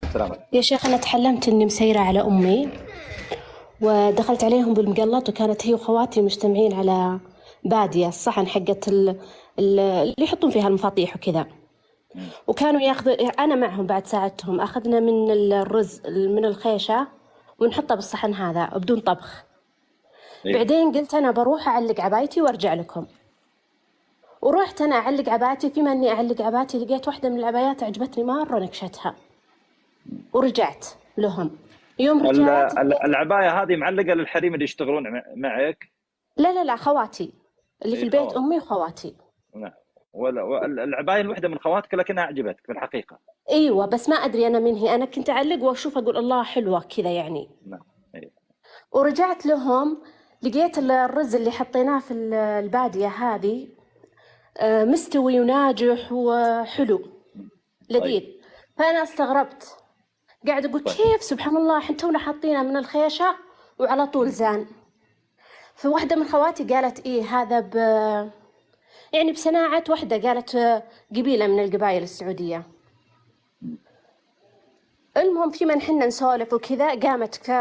السلام عليكم. يا شيخ، أنا تحلمت إني مسيرة على أمي ودخلت عليهم بالمقلط، وكانت هي وخواتي مجتمعين على بادية، الصحن حقت اللي يحطون فيها المفاطيح وكذا. مم. وكانوا أنا معهم بعد ساعدتهم، أخذنا من الرز من الخيشة ونحطه بالصحن هذا بدون طبخ. ايوه. بعدين قلت أنا بروح أعلق عبايتي وأرجع لكم، ورحت أنا أعلق عبايتي. فيما إني أعلق عبايتي لقيت واحدة من العبايات عجبتني مرة نكشتها، ورجعت لهم. يوم رجعت لقيت العبايه هذه معلقه للحريم اللي يشتغلون معك. لا لا لا، خواتي اللي في اي البيت، خوات. أمي وخواتي. نعم. والعبايه الوحده من خواتك لكنها عجبتك في الحقيقه. أيوة، بس ما أدري أنا من هي، أنا كنت أعلق وأشوف أقول الله حلوة كذا يعني. نعم. اي. ورجعت لهم لقيت الرز اللي حطيناه في البادية هذه مستوي وناجح وحلو طيب. لذيذ. فأنا استغربت، قاعد أقول طيب. كيف سبحان الله، إحنا تونا حاطينه من الخيشة وعلى طول زان. فواحدة من خواتي قالت إيه هذا يعني بصناعة واحدة، قالت قبيلة من القبائل السعودية. المهم فيما نحن نسولف وكذا،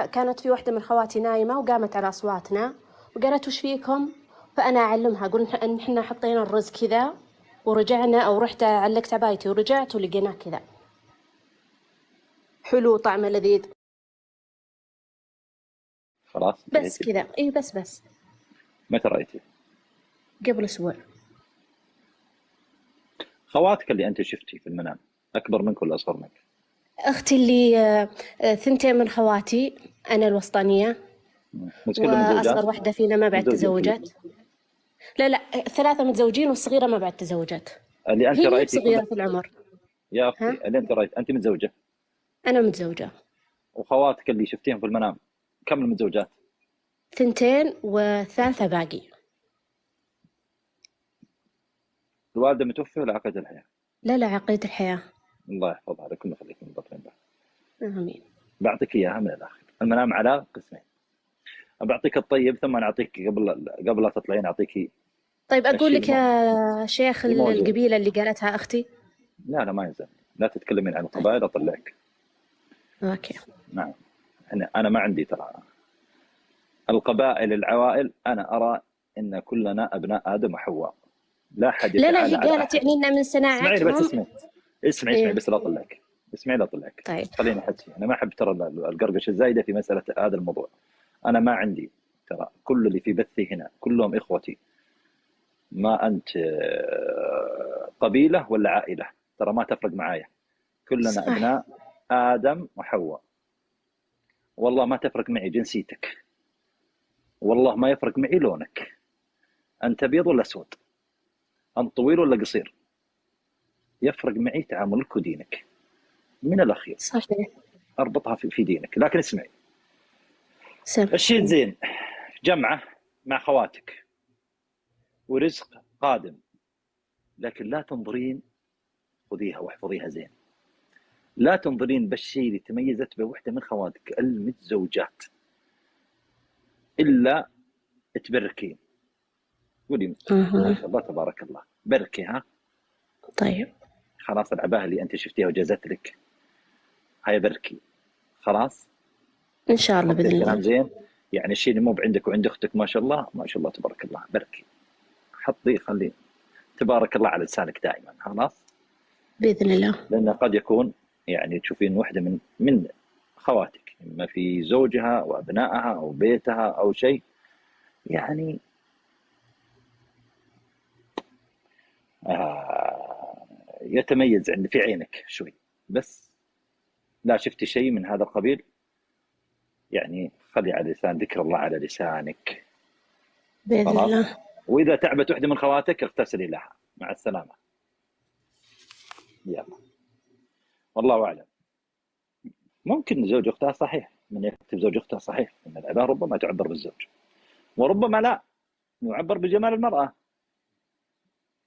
كانت في واحدة من خواتي نايمة وقامت على أصواتنا وقالت وش فيكم؟ فأنا أعلمها، قلت إن إحنا حطينا الرز كذا ورجعنا، أو رحت علقت عبايتي ورجعت ولقيناه كذا حلو، طعمه لذيذ. خلاص بس انتهيتي. كذا، إيه بس متى رايتي قبل أسبوع. خواتك اللي انت شفتي في المنام اكبر منك ولا اصغر منك؟ أختي اللي ثنتين من خواتي، أنا الوسطانية، بس كلهم وأصغر متزوجات؟ واحدة فينا ما بعد متزوجين كلهم؟ تزوجت. لا لا، ثلاثة متزوجين والصغيرة ما بعد تزوجت. اللي انت هي ما هي رايتي بصغيرة كلهم؟ في العمر. يا ها، اختي اللي انت رايت انت متزوجه، أنا متزوجة. وخواتك اللي شفتيهم في المنام كم المتزوجات؟ ثنتين والثالثة باقي. الوالده متوفيه ولا عقد الحياه؟ لا لا، عقيدة الحياة. الله يحفظها لكم ويخليكم من بطن الله. آمين. بعطيك اياها من الاخر. المنام على قسمين، بعطيك الطيب ثم اعطيك قبل لا تطلعين اعطيك طيب أقول الشيء لك يا شيخ الموزون. القبيلة اللي قالتها أختي. لا لا ما يلزم، لا تتكلمين عن القبائل اطلعك. أوكي. نعم. انا ما عندي ترى القبائل العوائل، انا ارى ان كلنا ابناء ادم وحواء، لا احد لا لا، يتعالى هي على قالت احد. يعني إن من اسمعيني بس صناعتهم. اسمعي إيه. بس لا اطلعك. اسمعي لا اطلعك، طيب. خليني احكي. انا ما احب ترى القرقشه الزايده في مساله هذا الموضوع. انا ما عندي، ترى كل اللي في بثي هنا كلهم اخوتي. ما انت قبيله ولا عائله، ترى ما تفرق معايا. كلنا صح. ابناء ادم وحواء. والله ما تفرق معي جنسيتك، والله ما يفرق معي لونك، انت ابيض ولا اسود، انت طويل ولا قصير. يفرق معي تعاملك ودينك. من الاخير صحيح. اربطها في دينك. لكن اسمعي، سر. الشيء الزين جمعه مع خواتك ورزق قادم، لكن لا تنظرين، خذيها واحفظيها زين، لا تنظرين بالشيء اللي تميزت به وحده من خواتك المتزوجات الا تبركين، قولي ما شاء الله تبارك الله، بركي. طيب. خلاص العباها اللي انت شفتيها وجازت لك هاي بركي، خلاص. إن شاء الله حطي بإذن الكلام الله. زين، يعني الشيء اللي مو عندك وعند اختك ما شاء الله ما شاء الله تبارك الله بركي، حطي خلي تبارك الله على لسانك دائما، خلاص. بإذن الله. لانه قد يكون يعني تشوفين واحده من خواتك اما في زوجها وابنائها او بيتها او شيء، يعني يتميز عند في عينك شوي، بس لا شفتي شيء من هذا القبيل، يعني خلي على لسان ذكر الله على لسانك، بإذن خلاص. الله. واذا تعبت واحده من خواتك اغتسلي لها، مع السلامه، يلا، والله اعلم. ممكن زوج اختها صحيح، من يكتب زوج اختها صحيح ان العباره ربما تعبر بالزوج وربما لا، يعبر بجمال المراه،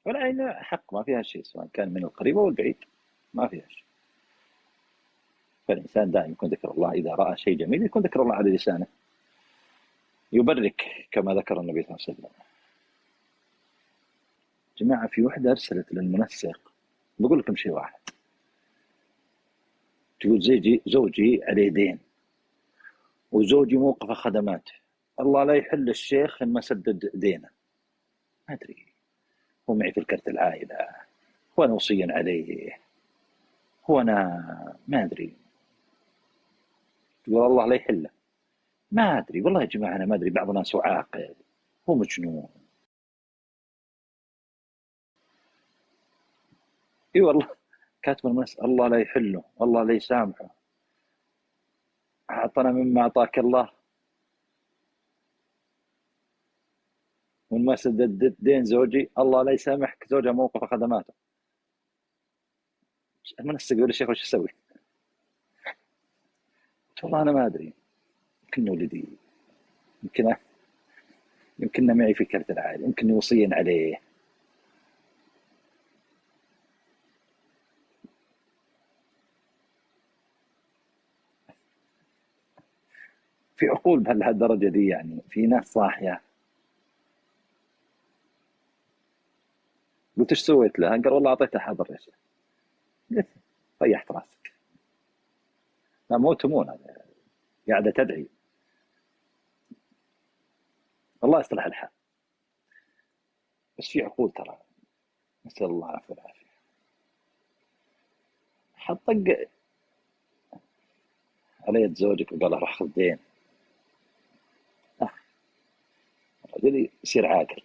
والعين حق ما فيها شيء، سواء كان من القريب او البعيد ما فيها شيء. فالانسان دائما يكون ذكر الله، اذا راى شيء جميل يكون ذكر الله على لسانه، يبرك كما ذكر النبي صلى الله عليه وسلم. جماعه في وحده ارسلت للمنسق، بقول لكم شيء واحد، تقول زوجي عليه دين وزوجي موقف خدماته، الله لا يحل الشيخ إن ما سدد دينه. ما أدري، هو معي في الكرت العائلة، هو أنا وصيا عليه، هو أنا ما أدري. تقول الله لا يحله. ما أدري والله يا جماعة، أنا ما أدري، بعض الناس هو عاقل، هو مجنون. اي والله، كاتب المس الله لا يحله والله لا يسامحه، اعطنا مما اعطاك الله وما سدد دين زوجي، الله لا يسامحك زوجها موقف خدماته. المنسق يقول الشيخ وش اسوي؟ والله انا ما ادري، يمكن ولدي، يمكن معي في كرت العائله، يمكن وصيا عليه. في عقول بهالدرجه دي يعني، في ناس صاحيه. قلت ايش سويت له؟ قال والله اعطيته حظر يا شيخ. قلت ريحت راسك، لا مو تمون، هذا قاعده تدعي. الله يصلح الحال، بس في عقول ترى، نسال الله العافيه والعافيه. حطق على يد زوجك وقال له روح خذ دين، الرجل يصير عاقل.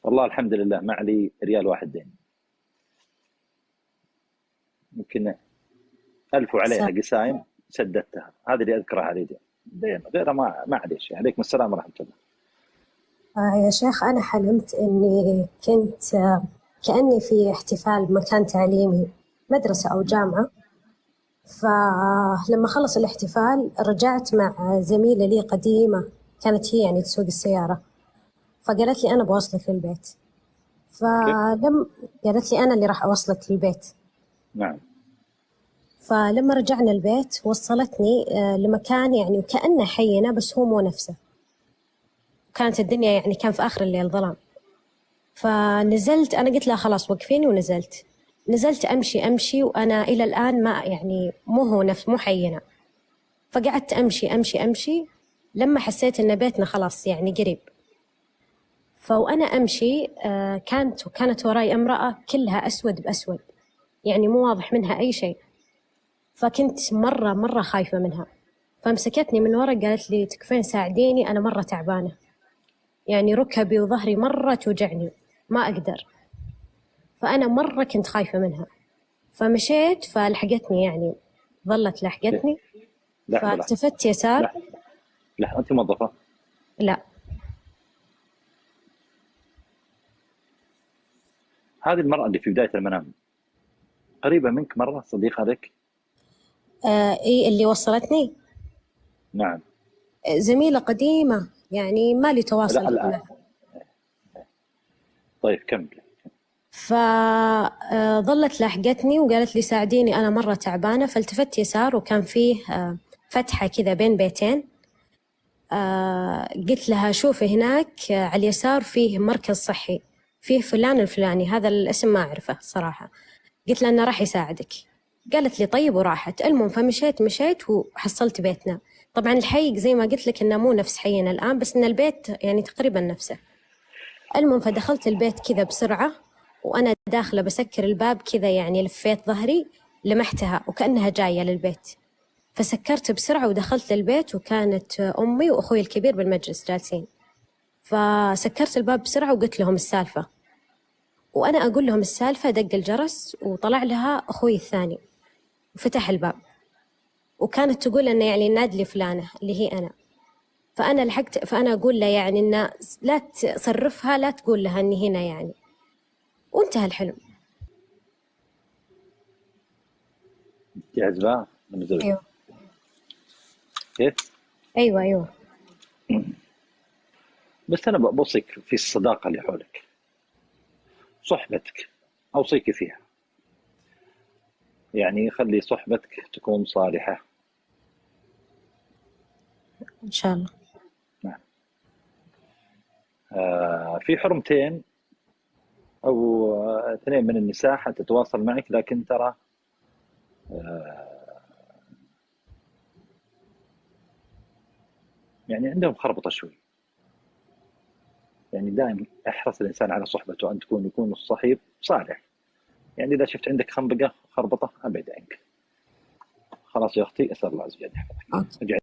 والله الحمد لله ما علي ريال واحد دين، يمكن 1000 وعليها قسايم سددتها، هذه اللي اذكرها علي دين غيرها ما علي شيء. عليكم السلام ورحمه الله. يا شيخ، أنا حلمت إني كنت كأني في احتفال بمكان تعليمي، مدرسة أو جامعة. فلما خلص الاحتفال رجعت مع زميلة لي قديمة، كانت هي يعني تسوق السيارة، فقالت لي أنا بوصلك للبيت. قالت لي أنا اللي راح أوصلك للبيت. نعم. فلما رجعنا البيت وصلتني لمكان يعني وكأنه حينا، بس هو مو نفسه. كانت الدنيا يعني كان في آخر الليل ظلام. فنزلت، أنا قلت لها خلاص وقفيني، نزلت أمشي وأنا إلى الآن ما يعني مو حينا. فقعدت أمشي لما حسيت إن بيتنا خلاص يعني قريب. وأنا أمشي كانت وراي امرأة كلها أسود بأسود، يعني مو واضح منها أي شيء. فكنت مرة خايفة منها، فمسكتني من ورا قالت لي تكفين ساعديني، أنا مرة تعبانة، يعني ركبي وظهري مرة توجعني ما أقدر. فأنا مرة كنت خايفة منها، فمشيت فلحقتني، يعني ظلت لحقتني. فالتفت يسار. لا أنت موظفة؟ لا. هذه المرأة اللي في بداية المنام قريبة منك مرة، صديقة لك؟ إيه اللي وصلتني؟ نعم. زميلة قديمة، يعني ما لي تواصل معها. طيب كمل. فظلت لحقتني وقالت لي ساعديني أنا مرة تعبانة. فالتفت يسار وكان فيه فتحة كذا بين بيتين. قلت لها شوفي هناك على اليسار فيه مركز صحي، فيه فلان الفلاني، هذا الاسم ما أعرفه صراحة. قلت لها أنه راح يساعدك. قالت لي طيب وراحت. المهم فمشيت وحصلت بيتنا. طبعا الحي زي ما قلت لك إنه مو نفس حينا الآن، بس إن البيت يعني تقريبا نفسه. المهم فدخلت البيت كذا بسرعة، وأنا داخلة بسكر الباب كذا يعني لفيت ظهري لمحتها وكأنها جاية للبيت. فسكرت بسرعة ودخلت للبيت، وكانت أمي وأخوي الكبير بالمجلس جالسين. فسكرت الباب بسرعة وقلت لهم السالفة. وأنا أقول لهم السالفة دق الجرس وطلع لها أخوي الثاني وفتح الباب، وكانت تقول أنه يعني نادلي فلانة اللي هي أنا. فأنا لحقت، فأنا أقول له يعني إن لا تصرفها، لا تقول لها أني هنا يعني. وانتهى الحلم. جاهزة من زوجك؟ أيوة. كيف؟ أيوة. بس أنا بوصيك في الصداقة اللي حولك، صحبتك أوصيك فيها، يعني خلي صحبتك تكون صالحة إن شاء الله. نعم. في حرمتين أو اثنين من النساء حتتواصل معك، لكن ترى يعني عندهم خربطة شوي. يعني دائما احرص الإنسان على صحبته، أن يكون الصحيب صالح. يعني إذا شفت عندك خنبقة خربطة أبعد عنك. خلاص يا أختي، أسأل الله عز وجل يحفظك. أوكي.